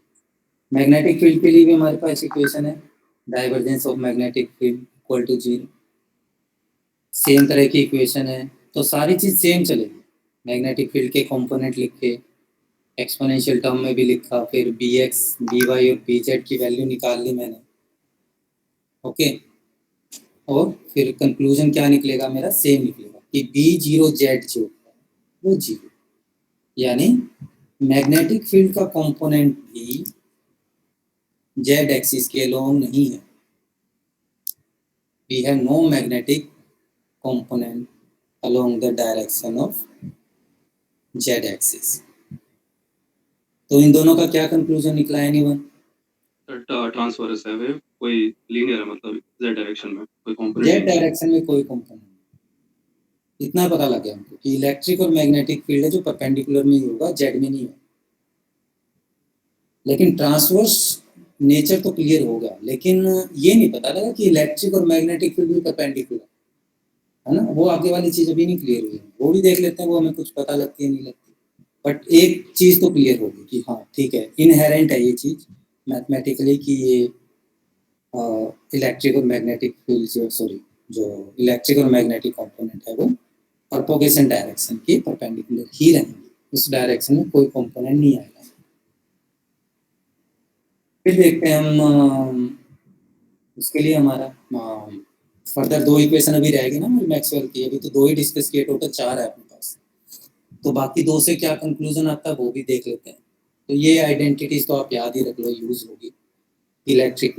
मैग्नेटिक फील्ड के लिए भी हमारे पास इक्वेशन है, divergence of magnetic field equal to zero. Same तरह की इक्वेशन है, तो सारी चीज सेम चलेगी। मैग्नेटिक फील्ड के कंपोनेंट लिखे, एक्सपोनेंशियल टर्म में भी लिखा, फिर बी एक्स बी वाई और बी जेड की वैल्यू निकाल ली मैंने, ओके। और फिर कंक्लूजन क्या निकलेगा मेरा, सेम निकलेगा कि बी जीरो जेड जो है वो जीरो, यानी मैग्नेटिक फील्ड का कंपोनेंट भी जेड एक्सिस के अलोंग नहीं है। We have no magnetic component along the direction of Z axis. तो इन दोनों का क्या कंक्लूजन निकला एनीवन? ट्रांसवर्स है वेव, कोई लीनियर है, मतलब जेड डायरेक्शन में कोई कंपोनेंट, जेड डायरेक्शन में कोई कंपोनेंट, इतना पता लग गया हमको कि इलेक्ट्रिक और मैग्नेटिक फील्ड है जो परपेंडिकुलर में ही होगा, जेड में नहीं है। लेकिन ट्रांसवर्स नेचर तो क्लियर हो गया, लेकिन ये नहीं पता लगा कि इलेक्ट्रिक और मैग्नेटिक फील्ड भी परपेंडिकुलर है ना। वो आगे वाली चीज अभी नहीं क्लियर हुई है, वो भी देख लेते हैं, वो हमें कुछ पता लगती है नहीं लगती। बट एक चीज तो क्लियर होगी कि हाँ ठीक है, इनहेरेंट है ये चीज मैथमेटिकली कि ये इलेक्ट्रिक और मैग्नेटिक फील्ड जो इलेक्ट्रिक और मैग्नेटिक कंपोनेंट है वो प्रोपगेशन डायरेक्शन के परपेंडिकुलर ही रहेंगे, उस डायरेक्शन में कोई कंपोनेंट नहीं आएगा। फिर देखते हैं हम उसके लिए हमारा फर्दर दो इक्वेशन अभी रहेगी ना हमारी मैक्सवेल की, अभी तो दो ही डिस्कस किए, टोटल 4 है अपने पास। तो बाकी दो से क्या कंक्लूजन आता है वो भी देख लेते हैं। तो ये आइडेंटिटीज तो आप याद ही रख लो, यूज होगी। इलेक्ट्रिक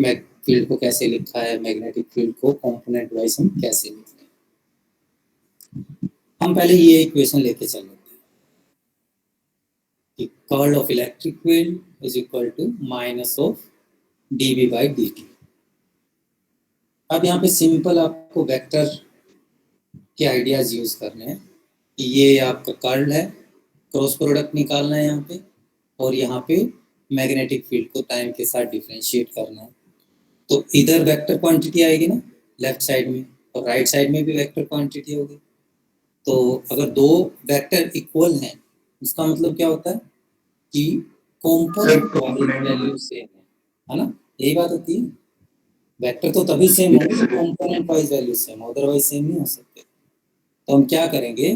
फील्ड को कैसे लिखा है, मैग्नेटिक फील्ड को कंपोनेंट वाइज हम कैसे लिखते हैं। हम पहले ये इक्वेशन लेके चल लेते हैं कि curl of electric field is equal to minus of dv by dt। अब यहाँ पे सिंपल आपको वेक्टर के आइडियाज यूज करने हैं कि ये आपका कर्ल है, क्रॉस प्रोडक्ट निकालना है यहाँ पे, और यहाँ पे मैग्नेटिक फील्ड को टाइम के साथ डिफरेंशिएट करना है। तो इधर वेक्टर क्वांटिटी आएगी ना लेफ्ट साइड में, और राइट साइड में भी वेक्टर क्वांटिटी होगी। तो अगर दो वेक्टर इक्वल हैं, इसका मतलब क्या होता है कि कंपोनेंट वैल्यू सेम है ना, यही बात होती है। वेक्टर तो तभी सेम होंगे जब component wise value same, otherwise same नहीं हो सकते। तो हम क्या करेंगे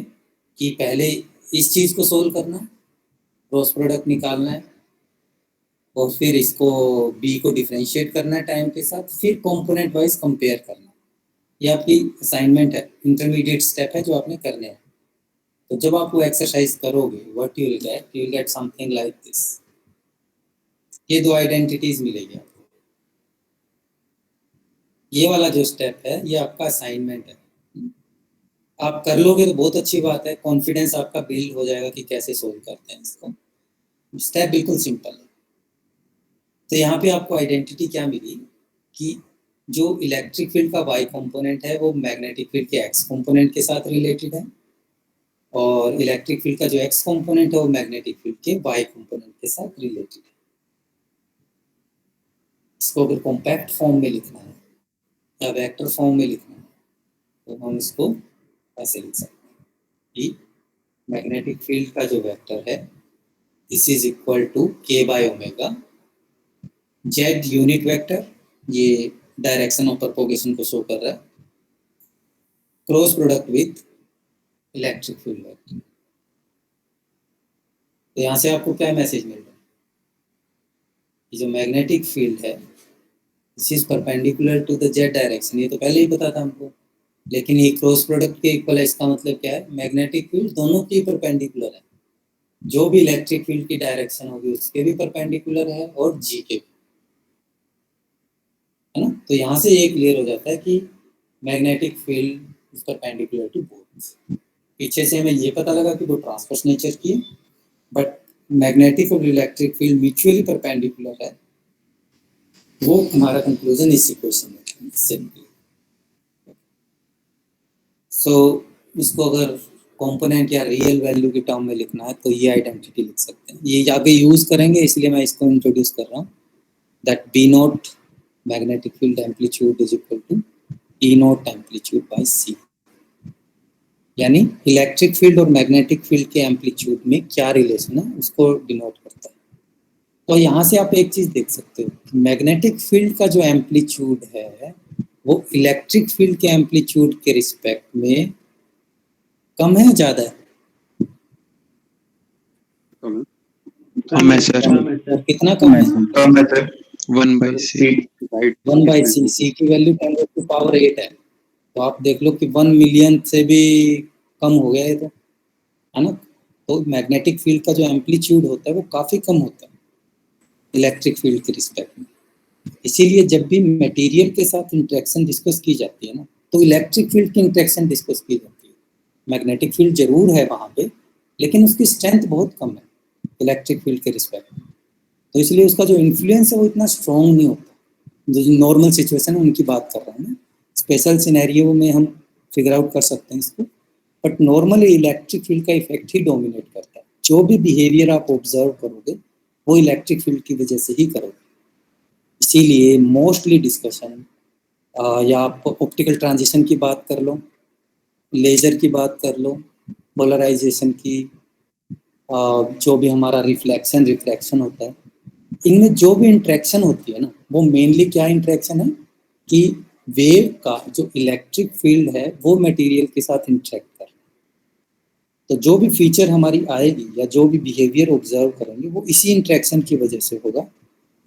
कि पहले इस चीज को सोल्व करना है, क्रॉस प्रोडक्ट निकालना है, और फिर इसको b को डिफरेंशिएट करना है टाइम के साथ, फिर कंपोनेंट वाइज कंपेयर करना है। ये आपकी असाइनमेंट है, इंटरमीडिएट स्टेप है जो आपने करने हैं। तो जब आप वो एक्सरसाइज करोगे, what you will get something like this. ये दो आइडेंटिटीज मिलेगी आपको। ये वाला जो स्टेप है ये आपका असाइनमेंट है, आप कर लोगे तो बहुत अच्छी बात है, कॉन्फिडेंस आपका बिल्ड हो जाएगा कि कैसे सोल्व करते हैं इसको। स्टेप बिल्कुल सिंपल है। तो यहाँ पे आपको आइडेंटिटी क्या मिली कि जो इलेक्ट्रिक फील्ड का y कंपोनेंट है वो मैग्नेटिक फील्ड के x कंपोनेंट के साथ रिलेटेड है, और इलेक्ट्रिक फील्ड का जो x कंपोनेंट है वो मैग्नेटिक फील्ड के y कंपोनेंट के साथ रिलेटेड है। इसको अगर कॉम्पैक्ट फॉर्म में लिखना है या वेक्टर फॉर्म में लिखना है तो हम इसको ऐसे लिख सकते हैं कि मैग्नेटिक फील्ड का जो वेक्टर है this is equal to k by omega, z unit vector, ये डायरेक्शन ऑफ प्रोपगेशन को शो कर रहा है, cross product with electric field vector. तो यहाँ से आपको क्या मैसेज मिल रहा है कि जो मैग्नेटिक फील्ड है this is perpendicular to the Z direction. ये तो पहले ही पता था हमको, लेकिन ये क्रॉस प्रोडक्ट के इक्वल है। इसका मतलब क्या है, मैग्नेटिक फील्ड दोनों की परपेंडिकुलर है, जो भी इलेक्ट्रिक फील्ड की डायरेक्शन होगी उसके भी परपेंडिकुलर है और जी के भी, है ना। तो यहाँ से ये क्लियर हो जाता है कि magnetic field is perpendicular to both. पीछे से हमें ये पता लगा कि वो ट्रांसवर्स नेचर की है, बट मैग्नेटिक और इलेक्ट्रिक फील्ड म्यूचुअली परपेंडिकुलर है, वो हमारा कंक्लूजन इस इक्वेशन में। सिंपली। सो इसको अगर कंपोनेंट या रियल वैल्यू के टर्म में लिखना है तो ये आइडेंटिटी लिख सकते हैं, ये आगे यूज करेंगे इसलिए मैं इसको इंट्रोड्यूस कर रहा हूँ। That B naught magnetic field amplitude is equal to E naught amplitude by c, यानी इलेक्ट्रिक फील्ड और मैग्नेटिक फील्ड के एम्पलीट्यूड में क्या रिलेशन है उसको डिनोट करता है। तो यहाँ से आप एक चीज देख सकते हो, मैग्नेटिक फील्ड का जो एम्पलीट्यूड है वो इलेक्ट्रिक फील्ड के एम्पलीट्यूड के रिस्पेक्ट में कम है, ज्यादा है? कम है सर। और कितना कम है? कम है सर। 1/c। 1/c, सी की वैल्यू 10⁸ है। तो आप देख लो कि 1 मिलियन से भी कम हो गया है, तो है ना। तो मैग्नेटिक फील्ड का जो एम्पलीट्यूड होता है वो काफी कम होता है इलेक्ट्रिक फील्ड के रिस्पेक्ट में। इसीलिए जब भी मटेरियल के साथ इंटरेक्शन डिस्कस की जाती है ना, तो इलेक्ट्रिक फील्ड की इंटरेक्शन डिस्कस की जाती है। मैग्नेटिक फील्ड जरूर है वहाँ पे, लेकिन उसकी स्ट्रेंथ बहुत कम है इलेक्ट्रिक फील्ड के रिस्पेक्ट में। तो इसलिए उसका जो इन्फ्लुएंस है वो इतना स्ट्रॉन्ग नहीं होता। जो नॉर्मल सिचुएशन है उनकी बात कर रहा हूँ मैं, स्पेशल सिनेरियो में हम फिगर आउट कर सकते हैं इसको, बट नॉर्मली इलेक्ट्रिक फील्ड का इफेक्ट ही डोमिनेट करता है। जो भी बिहेवियर आप ऑब्जर्व करोगे वो इलेक्ट्रिक फील्ड की वजह से ही करोगे। इसीलिए मोस्टली डिस्कशन या आप ऑप्टिकल ट्रांजिशन की बात कर लो, लेजर की बात कर लो, पोलराइजेशन की, जो भी हमारा रिफ्लेक्शन रिफ्रैक्शन होता है, इनमें जो भी इंटरेक्शन होती है ना वो मेनली क्या इंटरेक्शन है कि वेव का जो इलेक्ट्रिक फील्ड है वो मटेरियल के साथ इंटरेक्ट कर। तो जो भी फीचर हमारी आएगी या जो भी बिहेवियर ऑब्जर्व करेंगे वो इसी इंटरेक्शन की वजह से होगा।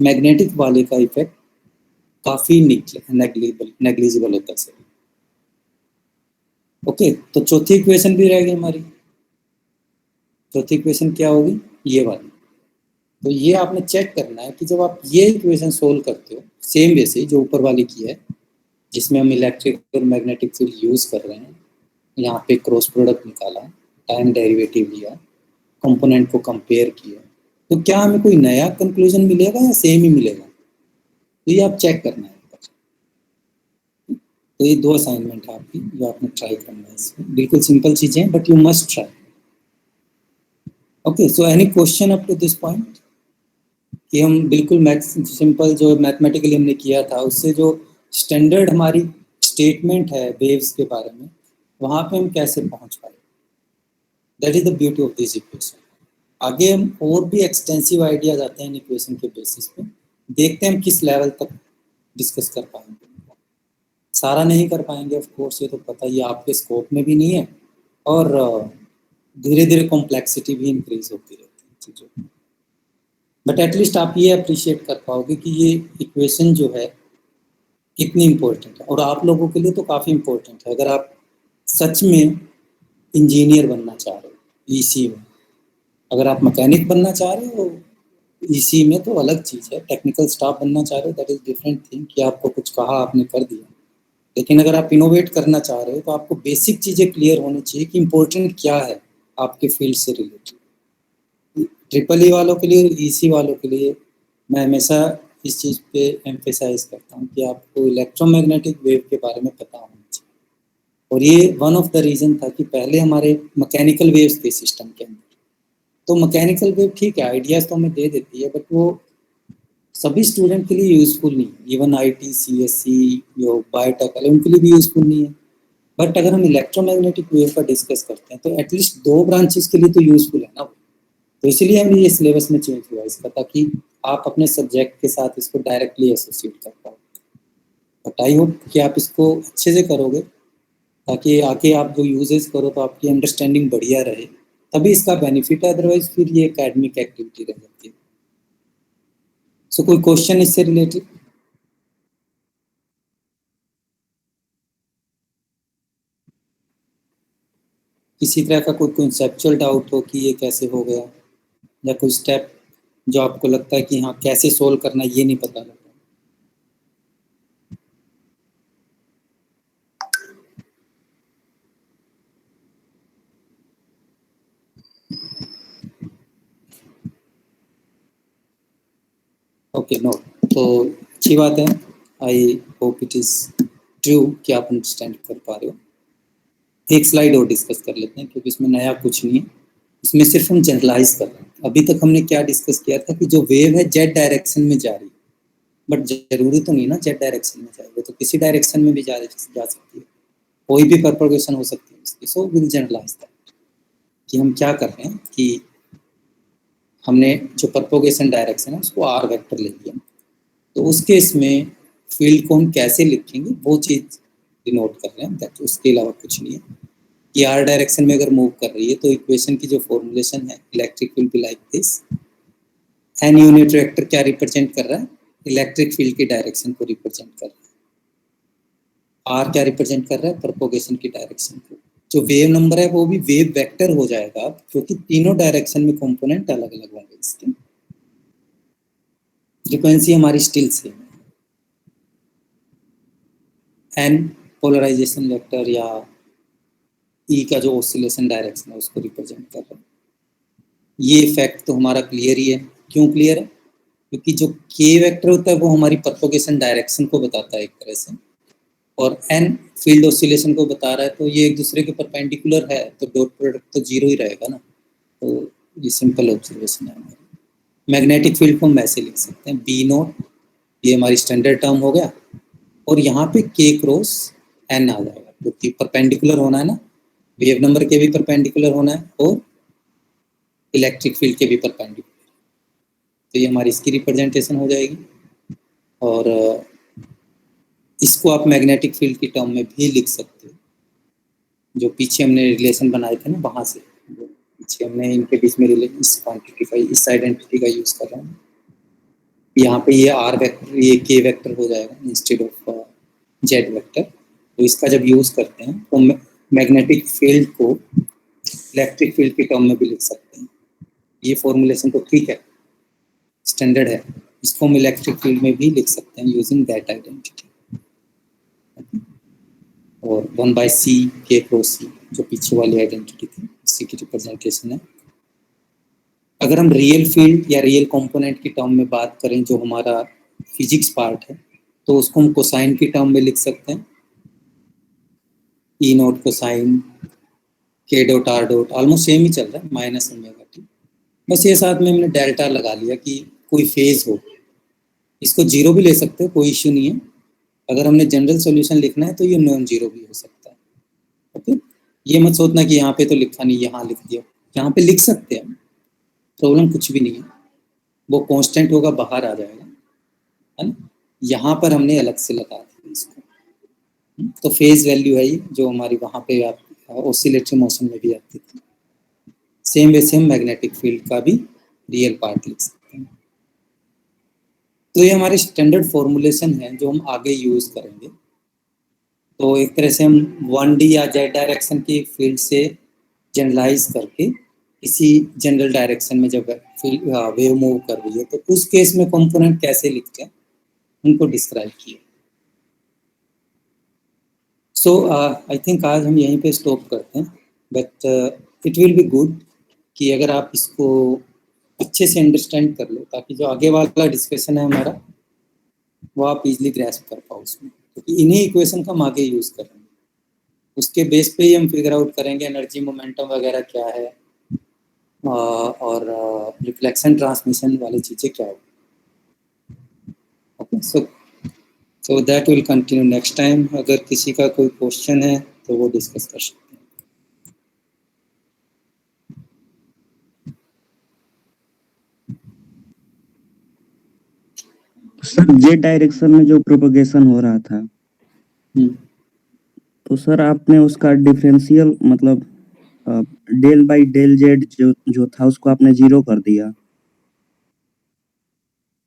मैग्नेटिक वाले का इफेक्ट काफी नेग्लिजिबल होता है। ओके, तो चौथी इक्वेशन भी रह गई हमारी। चौथी इक्वेशन क्या होगी? ये वाली। तो ये आपने चेक करना है कि जब आप ये इक्वेशन सोल्व करते हो सेम वे से जो ऊपर वाली की है, जिसमें हम इलेक्ट्रिक और मैग्नेटिक फील्ड यूज कर रहे हैं, यहाँ पे क्रॉस प्रोडक्ट निकाला, टाइम डेरिवेटिव लिया, कंपोनेंट को कंपेयर किया, तो क्या हमें कोई नया कंक्लूजन मिलेगा या सेम ही मिलेगा? तो ये आप चेक करना है। तो ये 2 असाइनमेंट है आपकी जो आपने ट्राई करना है इसमें। बिल्कुल सिंपल चीजें हैं but you must try. Okay, so any question up to this point? कि हम बिल्कुल सिंपल जो मैथमेटिकली हमने किया था उससे जो स्टैंडर्ड हमारी स्टेटमेंट है वेव्स के बारे में, वहाँ पे हम कैसे पहुँच पाए। That is the beauty of this equation. आगे हम और भी एक्सटेंसिव आइडिया जाते हैं इन इक्वेशन के बेसिस पे, देखते हैं हम किस लेवल तक डिस्कस कर पाएंगे। सारा नहीं कर पाएंगे ऑफ कोर्स, ये तो पता ही आपके स्कोप में भी नहीं है, और धीरे धीरे कॉम्प्लेक्सिटी भी इंक्रीज होती रहती है चीज़ों की। बट एटलीस्ट आप ये अप्रिशिएट कर पाओगे कि ये इक्वेशन जो है कितनी इम्पोर्टेंट है, और आप लोगों के लिए तो काफ़ी इम्पोर्टेंट है। अगर आप सच में इंजीनियर बनना चाह रहे हो ईसी में, अगर आप मैकेनिक बनना चाह रहे हो ईसी में तो अलग चीज़ है, टेक्निकल स्टाफ बनना चाह रहे हो दैट इज़ डिफरेंट थिंग, कि आपको कुछ कहा आपने कर दिया। लेकिन अगर आप इनोवेट करना चाह रहे हो तो आपको बेसिक चीज़ें क्लियर होनी चाहिए कि इम्पोर्टेंट क्या है आपके फील्ड से रिलेटेड। ट्रिपल ई वालों के लिए, ईसी वालों के लिए मैं हमेशा इस चीज़ पे एम्फेसाइज करता हूँ कि आपको इलेक्ट्रोमैग्नेटिक वेव के बारे में पता होना चाहिए। और ये वन ऑफ द रीज़न था कि पहले हमारे मैकेनिकल वेव्स थे सिस्टम के अंदर। तो मैकेनिकल वेव ठीक है, आइडियाज़ तो हमें दे देती है, बट वो सभी स्टूडेंट के लिए यूज़फुल नहीं है। इवन आईटी, सीएससी, जो बायोटेक वाले, उनके लिए भी यूज़फुल नहीं है। बट अगर हम इलेक्ट्रोमैग्नेटिक वेव का डिस्कस करते हैं तो एटलीस्ट 2 ब्रांचेस के लिए तो यूज़फुल है ना। तो इसलिए हमने ये सिलेबस में चेंज हुआ इसका, ताकि आप अपने सब्जेक्ट के साथ इसको डायरेक्टली एसोसिएट कर पाओ। बट आई होप कि आप इसको अच्छे से करोगे, ताकि आके आप जो यूजेस करो तो आपकी अंडरस्टैंडिंग बढ़िया रहे, तभी इसका बेनिफिट है। अदरवाइज फिर ये एकेडमिक एक्टिविटी रह जाती है। सो कोई क्वेश्चन इससे रिलेटेड? किसी तरह का कोई कॉन्सेप्चुअल डाउट हो कि ये कैसे हो गया, या कोई स्टेप जो आपको लगता है कि हाँ कैसे सोल्व करना ये नहीं पता लगता? ओके, नो, तो अच्छी बात है। I hope it is true कि आप अंडरस्टैंड कर पा रहे हो। एक स्लाइड और डिस्कस कर लेते हैं क्योंकि इसमें नया कुछ नहीं है, इसमें सिर्फ हम जनरलाइज कर रहे हैं। अभी तक हमने क्या डिस्कस किया था कि जो वेव है जेड डायरेक्शन में जा रही है, बट जरूरी तो नहीं ना जेड डायरेक्शन में जाए, वो तो किसी डायरेक्शन में भी जा सकती है, कोई भी प्रोपगेशन हो सकती है उसकी। सो विल जनरलाइज दैट कि हम क्या कर रहे हैं कि हमने जो प्रोपगेशन डायरेक्शन है उसको आर वेक्टर ले लिया, तो उस केस में फील्ड को हम कैसे लिखेंगे वो चीज़ डिनोट कर रहे हैं, दैट उसके अलावा कुछ नहीं है। कि आर डायरेक्शन में अगर मूव कर रही है तो इक्वेशन की जो फॉर्मुलेशन है electric will be like this. N unit vector क्या रिप्रेजेंट कर रहा है, इलेक्ट्रिक फील्ड की डायरेक्शन को रिप्रेजेंट कर रहा है। आर क्या रिप्रेजेंट कर रहा है, प्रोपगेशन की डायरेक्शन को। जो वेव नंबर है वो भी वेव वेक्टर हो जाएगा क्योंकि तीनों डायरेक्शन में कंपोनेंट अलग अलग होंगे इसके। फ्रीक्वेंसी हमारी स्टिल सेम है। एन पोलराइजेशन वेक्टर या ई का जो ऑसिलेशन डायरेक्शन है उसको रिप्रेजेंट कर रहा है। ये फैक्ट तो हमारा क्लियर ही है। क्यों क्लियर है, क्योंकि जो के वेक्टर होता है वो हमारी प्रोपगेशन डायरेक्शन को बताता है एक तरह से, और एन फील्ड ऑसिलेशन को बता रहा है, तो ये एक दूसरे के परपेंडिकुलर है तो डॉट प्रोडक्ट तो जीरो ही रहेगा ना। तो ये सिंपल ऑब्जर्वेशन है हमारी। मैग्नेटिक फील्ड को हम ऐसे लिख सकते हैं बी नॉट, ये हमारी स्टैंडर्ड टर्म हो गया, और यहाँ पे के क्रॉस एन आ जाएगा क्योंकि परपेंडिकुलर होना है ना, वेव नंबर के भी परपेंडिकुलर होना है और इलेक्ट्रिक फील्ड के भी परपेंडिकुलर। तो ये हमारी इसकी रिप्रेजेंटेशन हो जाएगी। और इसको आप मैग्नेटिक फील्ड की टर्म में भी लिख सकते हो, जो पीछे हमने रिलेशन बनाए थे ना वहाँ से, पीछे हमने इनके बीच में रिलेशन, इस क्वांटिटी का, इस आइडेंटिटी का यूज़ कर रहा हूँ। यहाँ पे ये आर वेक्टर, ये के वेक्टर हो जाएगा इंस्टेड ऑफ जेड वेक्टर। तो इसका जब यूज़ करते हैं तो मैग्नेटिक फील्ड को इलेक्ट्रिक फील्ड की टर्म में भी लिख सकते हैं। ये फॉर्मुलेशन तो ठीक है, स्टैंडर्ड है, इसको हम इलेक्ट्रिक फील्ड में भी लिख सकते हैं यूजिंग दैट आइडेंटिटी। और 1/c के क्रॉस सी जो पीछे वाली आइडेंटिटी थी उसी की रिप्रेजेंटेशन है। अगर हम रियल फील्ड या रियल कंपोनेंट की टर्म में बात करें जो हमारा फिजिक्स पार्ट है, तो उसको हम कोसाइन की टर्म में लिख सकते हैं। E naught cosine k dot r dot almost same ही चल रहा है, माइनस ओमेगा टी। बस ये साथ में हमने डेल्टा लगा लिया कि कोई फेज हो। इसको जीरो भी ले सकते हो, कोई इश्यू नहीं है। अगर हमने जनरल सॉल्यूशन लिखना है तो ये नॉन जीरो भी हो सकता है। ओके, ये मत सोचना कि यहाँ पे तो लिखा नहीं, यहाँ लिख दिया। यहाँ पे लिख सकते हैं, प्रॉब्लम कुछ भी नहीं है। वो कांस्टेंट होगा, बाहर आ जाएगा, है ना। यहाँ पर हमने अलग से लगा दिया इसको। तो फेज वैल्यू है ये जो हमारी वहाँ पे आप ऑसिलेटरी मोशन में भी आती थी। सेम वैसे हम मैग्नेटिक फील्ड का भी रियल पार्ट लिख सकते हैं। तो ये हमारे स्टैंडर्ड फॉर्मुलेशन है जो हम आगे यूज करेंगे। तो एक तरह से हम 1D या जेड डायरेक्शन की फील्ड से जनरलाइज करके किसी जनरल डायरेक्शन में जब वेव मूव कर रही है तो उस केस में कंपोनेंट कैसे लिखते हैं उनको डिस्क्राइब किए। सो आई थिंक आज हम यहीं पे स्टॉप करते हैं, but it will be good कि अगर आप इसको अच्छे से अंडरस्टैंड कर लो ताकि जो आगे वाला डिस्कशन है हमारा वो आप इजीली ग्रैस्प कर पाओ उसमें, क्योंकि इन्हीं इक्वेशन का हम आगे यूज़ करेंगे। उसके बेस पे ही हम फिगर आउट करेंगे एनर्जी मोमेंटम वगैरह क्या है और रिफ्लेक्शन ट्रांसमिशन वाली चीज़ें क्या हो। Okay, so that will continue next time. अगर किसी का कोई क्वेश्चन है तो वो डिस्कस कर सकते हैं। सर जेड डायरेक्शन में जो प्रोपगेशन हो रहा था, तो सर आपने उसका डिफरेंशियल मतलब डेल बाई डेल जेड जो था उसको आपने जीरो कर दिया।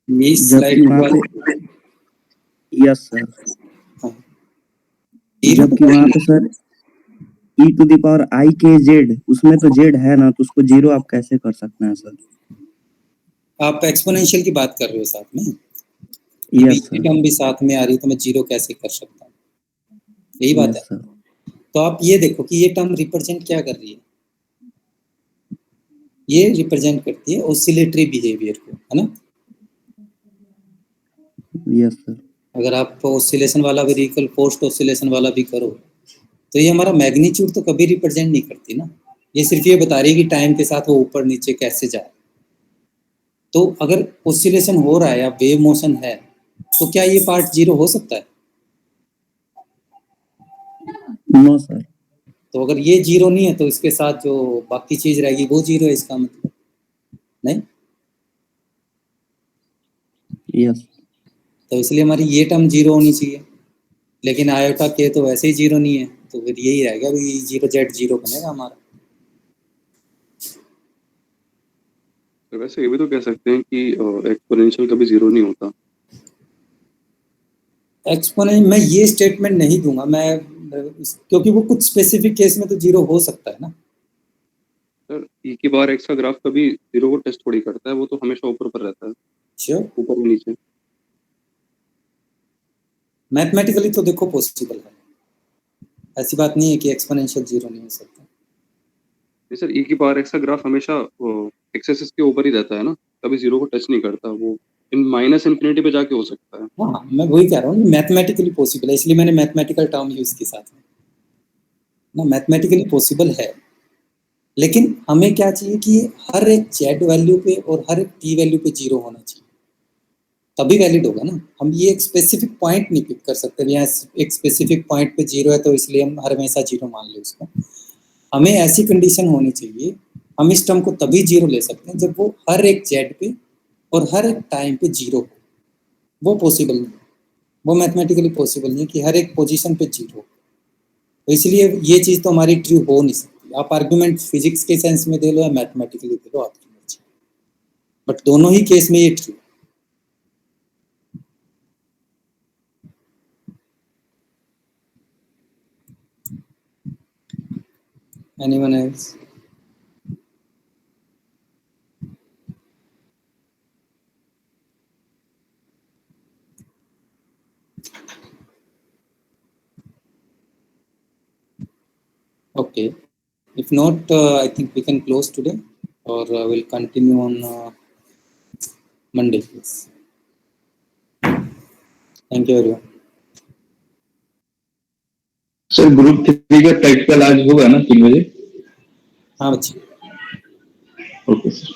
जबकि वहाँ पे यस सर, जबकि वहाँ पे sir e to the power i k z, उसमें तो जेड है ना, तो उसको जीरो आप कैसे कर सकते हैं सर? आप एक्सपोनेंशियल की बात कर रहे हो साथ में? यस सर, टर्म भी साथ में आ रही तो मैं जीरो कैसे कर सकता हूँ, यही बात है। सर। तो आप ये देखो कि ये टर्म रिप्रेजेंट क्या कर रही है, ये रिप्रेजेंट करती है ऑसिलेटरी बिहेवियर को, है ना। Yes sir. अगर आप ऑसिलेशन वाला वेरिकल पोस्ट ऑसिलेशन वाला भी करो तो ये हमारा मैग्नीट्यूड तो कभी रिप्रेजेंट नहीं करती ना, ये सिर्फ ये बता रही है कि टाइम के साथ वो ऊपर नीचे कैसे जाए। तो अगर ऑसिलेशन हो रहा है या वेव मोशन है तो क्या ये पार्ट जीरो हो सकता है? No sir. तो अगर ये जीरो नहीं है तो इसके साथ जो बाकी चीज रहेगी वो जीरो है, इसका मतलब नहीं। यस। तो इसलिए हमारी ये टर्म जीरो होनी चाहिए, लेकिन आयोटा के तो वैसे ही जीरो नहीं है, तो फिर यही रहेगा कि जीरो जेड जीरो बनेगा हमारा। तो वैसे ये भी तो कह सकते हैं कि एक्सपोनेंशियल कभी जीरो नहीं होता। एक्सपोनेंट मैं ये स्टेटमेंट नहीं दूंगा मैं, क्योंकि वो कुछ स्पेसिफिक केस में तो जीरो हो सकता है ना। सर ई की पावर एक्स का ग्राफ कभी जीरो को टेस्ट थोड़ी करता है, वो तो हमेशा ऊपर पर रहता है, श्योर, ऊपर और नीचे। मैथमेटिकली तो देखो पॉसिबल है, ऐसी बात नहीं है कि एक्सपोनेंशियल जीरो नहीं हो सकता। नहीं सर, ई की पावर एक्स का ग्राफ हमेशा एक्स एक्सिस के ऊपर ही रहता है ना, कभी जीरो को टच नहीं करता, वो इन माइनस इन्फिनिटी पे जाके हो सकता है। हाँ मैं वही कह रहा हूँ, मैथमेटिकली पॉसिबल है, इसलिए मैंने मैथमेटिकल टर्म यूज की साथ में ना, मैथमेटिकली पॉसिबल है। लेकिन हमें क्या चाहिए कि हर एक जेड वैल्यू पे और हर एक टी वैल्यू पे जीरो होना चाहिए, तभी वैलिड होगा ना। हम ये एक स्पेसिफिक पॉइंट नहीं पिक कर सकते, यहाँ एक स्पेसिफिक पॉइंट पे जीरो है तो इसलिए हम हर हमेशा जीरो मान लें उसको। हमें ऐसी कंडीशन होनी चाहिए, हम इस टर्म को तभी जीरो ले सकते हैं जब वो हर एक जेड पे और हर एक टाइम पे जीरो हो। वो पॉसिबल नहीं, वो मैथमेटिकली पॉसिबल नहीं कि हर एक पोजीशन पे जीरो हो। तो इसलिए ये चीज़ तो हमारी ट्रू हो नहीं सकती। आप आर्गुमेंट फिजिक्स के सेंस में दे लो या मैथमेटिकली दे लो, आपकी मर्जी, बट दोनों ही केस में ये true. Anyone else? Okay. If not, I think we can close today, or we'll continue on Monday, please. Thank you, everyone. Sir group 3 का प्रैक्टिकल आज होगा ना 3 बजे? हाँ बच्चे। Okay sir.